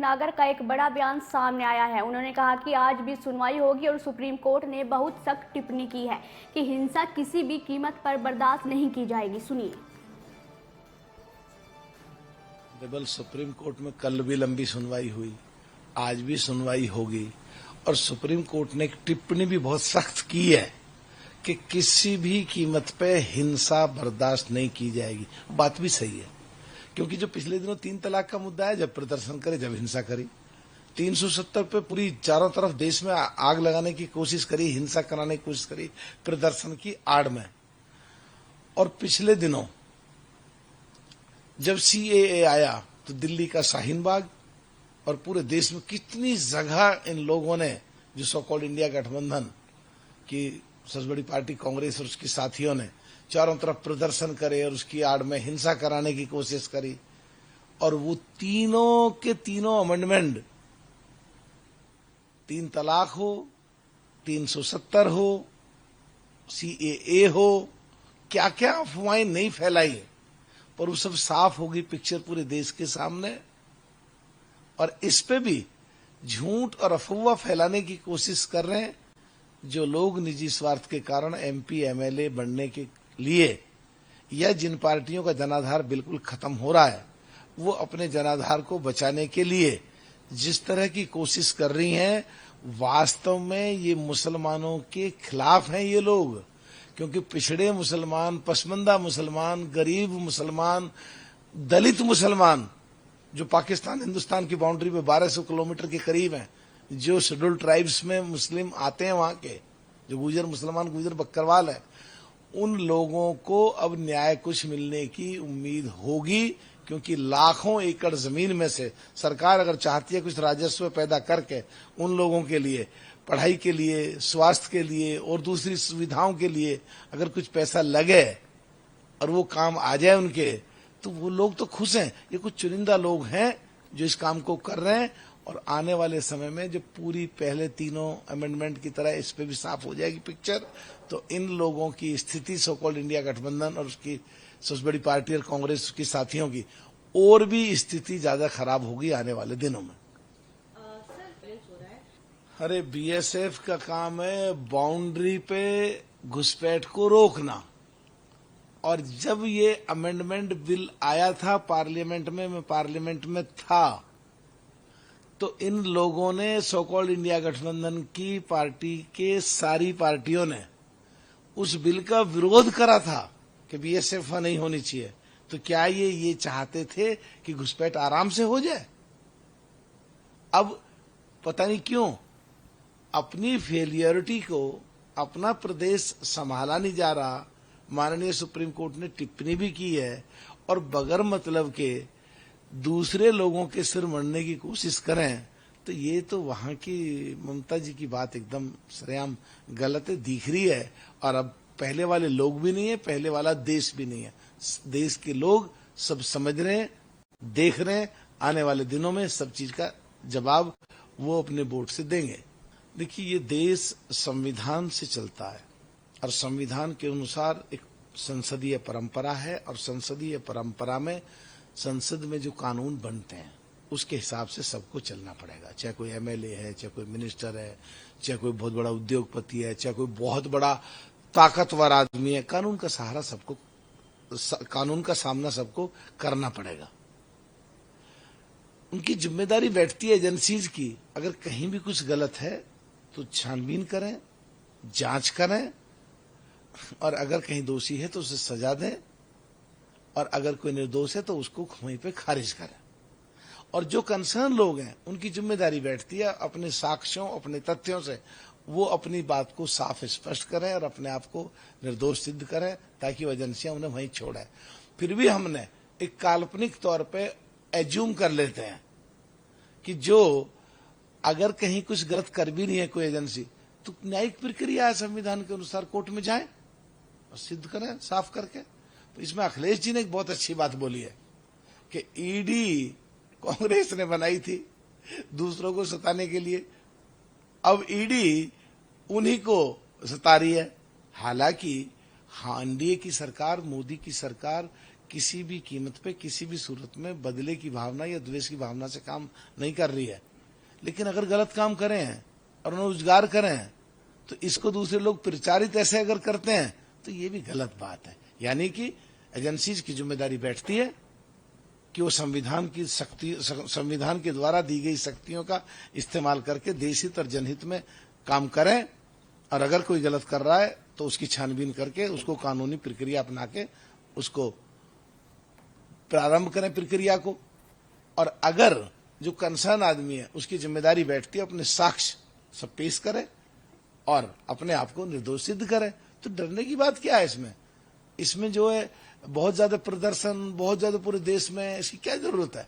भटनागर का एक बड़ा बयान सामने आया है। उन्होंने कहा कि आज भी सुनवाई होगी और सुप्रीम कोर्ट ने बहुत सख्त टिप्पणी की है कि हिंसा किसी भी कीमत पर बर्दाश्त नहीं की जाएगी। सुनिए। डबल सुप्रीम कोर्ट में कल भी लंबी सुनवाई हुई, आज भी सुनवाई होगी और सुप्रीम कोर्ट ने एक टिप्पणी भी बहुत सख्त की है कि किसी भी कीमत पे हिंसा बर्दाश्त नहीं की जाएगी। बात भी सही है, क्योंकि जो पिछले दिनों 3 तलाक का मुद्दा है, जब प्रदर्शन करे, जब हिंसा करी, 370 पे पूरी चारों तरफ देश में आग लगाने की कोशिश करी, हिंसा कराने की कोशिश करी प्रदर्शन की आड़ में। और पिछले दिनों जब सीएए आया तो दिल्ली का शाहीन बाग और पूरे देश में कितनी जगह इन लोगों ने, जो सो कॉल्ड इंडिया गठबंधन की सबसे बड़ी पार्टी कांग्रेस और उसके साथियों ने चारों तरफ प्रदर्शन करे और उसकी आड़ में हिंसा कराने की कोशिश करी। और वो तीनों के तीनों अमेंडमेंट, 3 तलाक हो, 370 हो, सीएए हो, क्या क्या अफवाहें नहीं फैलाई, पर वो सब साफ होगी पिक्चर पूरे देश के सामने। और इस पे भी झूठ और अफवाह फैलाने की कोशिश कर रहे हैं जो लोग निजी स्वार्थ के कारण एमपी एमएलए बनने के लिए, या जिन पार्टियों का जनाधार बिल्कुल खत्म हो रहा है, वो अपने जनाधार को बचाने के लिए जिस तरह की कोशिश कर रही हैं, वास्तव में ये मुसलमानों के खिलाफ हैं ये लोग। क्योंकि पिछड़े मुसलमान, पसमंदा मुसलमान, गरीब मुसलमान, दलित मुसलमान जो पाकिस्तान हिंदुस्तान की बाउंड्री पे 1200 किलोमीटर के करीब हैं, जो शेड्यूल्ड ट्राइब्स में मुस्लिम आते हैं, वहां के जो गुजर मुसलमान, गुजर बकरवाल है, उन लोगों को अब न्याय कुछ मिलने की उम्मीद होगी। क्योंकि लाखों एकड़ जमीन में से सरकार अगर चाहती है कुछ राजस्व पैदा करके उन लोगों के लिए, पढ़ाई के लिए, स्वास्थ्य के लिए और दूसरी सुविधाओं के लिए अगर कुछ पैसा लगे और वो काम आ जाए उनके, तो वो लोग तो खुश हैं। ये कुछ चुनिंदा लोग हैं जो इस काम को कर रहे हैं। और आने वाले समय में जब पूरी पहले तीनों अमेंडमेंट की तरह इस पे भी साफ हो जाएगी पिक्चर, तो इन लोगों की स्थिति, सो कॉल्ड इंडिया गठबंधन और उसकी सबसे बड़ी पार्टी और कांग्रेस की साथियों की, और भी स्थिति ज्यादा खराब होगी आने वाले दिनों में। अरे बीएसएफ का काम है बाउंड्री पे घुसपैठ को रोकना। और जब ये अमेंडमेंट बिल आया था पार्लियामेंट में, मैं पार्लियामेंट में था, तो इन लोगों ने, सो कॉल्ड इंडिया गठबंधन की पार्टी के सारी पार्टियों ने उस बिल का विरोध करा था कि बीएसएफ नहीं होनी चाहिए। तो क्या ये चाहते थे कि घुसपैठ आराम से हो जाए? अब पता नहीं क्यों अपनी फेलियरिटी को, अपना प्रदेश संभाला नहीं जा रहा। माननीय सुप्रीम कोर्ट ने टिप्पणी भी की है और बगैर मतलब के दूसरे लोगों के सिर मरने की कोशिश करें, तो ये तो वहां की ममता जी की बात एकदम सरेआम गलत है, दिख रही है। और अब पहले वाले लोग भी नहीं है, पहले वाला देश भी नहीं है। देश के लोग सब समझ रहे हैं, देख रहे हैं, आने वाले दिनों में सब चीज का जवाब वो अपने वोट से देंगे। देखिए, ये देश संविधान से चलता है और संविधान के अनुसार एक संसदीय परंपरा है, और संसदीय परंपरा में संसद में जो कानून बनते हैं उसके हिसाब से सबको चलना पड़ेगा। चाहे कोई एमएलए है, चाहे कोई मिनिस्टर है, चाहे कोई बहुत बड़ा उद्योगपति है, चाहे कोई बहुत बड़ा ताकतवर आदमी है, कानून का सहारा सबको, कानून का सामना सबको करना पड़ेगा। उनकी जिम्मेदारी बैठती है एजेंसीज की, अगर कहीं भी कुछ गलत है तो छानबीन करें, जांच करें, और अगर कहीं दोषी है तो उसे सजा दें, और अगर कोई निर्दोष है तो उसको वहीं पे खारिज करें। और जो कंसर्न लोग हैं उनकी जिम्मेदारी बैठती है अपने साक्ष्यों, अपने तथ्यों से वो अपनी बात को साफ स्पष्ट करें और अपने आप को निर्दोष सिद्ध करें, ताकि वो एजेंसियां उन्हें वहीं छोड़े। फिर भी हमने एक काल्पनिक तौर पे एज्यूम कर लेते हैं कि जो अगर कहीं कुछ गलत कर भी नहीं है कोई एजेंसी, तो न्यायिक प्रक्रिया है संविधान के अनुसार, कोर्ट में जाएं और सिद्ध करें साफ करके। तो इसमें अखिलेश जी ने एक बहुत अच्छी बात बोली है कि ईडी कांग्रेस ने बनाई थी दूसरों को सताने के लिए, अब ईडी उन्हीं को सता रही है। हालांकि एनडीए की सरकार, मोदी की सरकार किसी भी कीमत पे, किसी भी सूरत में बदले की भावना या द्वेष की भावना से काम नहीं कर रही है। लेकिन अगर गलत काम करें हैं और रोजगार करें हैं, तो इसको दूसरे लोग प्रचारित ऐसे अगर करते हैं तो ये भी गलत बात है। यानी कि एजेंसीज की जिम्मेदारी बैठती है कि वो संविधान की शक्ति, संविधान के द्वारा दी गई शक्तियों का इस्तेमाल करके देश हित और जनहित में काम करें, और अगर कोई गलत कर रहा है तो उसकी छानबीन करके उसको कानूनी प्रक्रिया अपना के उसको प्रारंभ करें प्रक्रिया को। और अगर जो कंसर्न आदमी है उसकी जिम्मेदारी बैठती है अपने साक्ष्य सब पेश करे और अपने आप को निर्दोष सिद्ध करे। तो डरने की बात क्या है इसमें? इसमें जो है बहुत ज्यादा प्रदर्शन, बहुत ज्यादा पूरे देश में, इसकी क्या जरूरत है?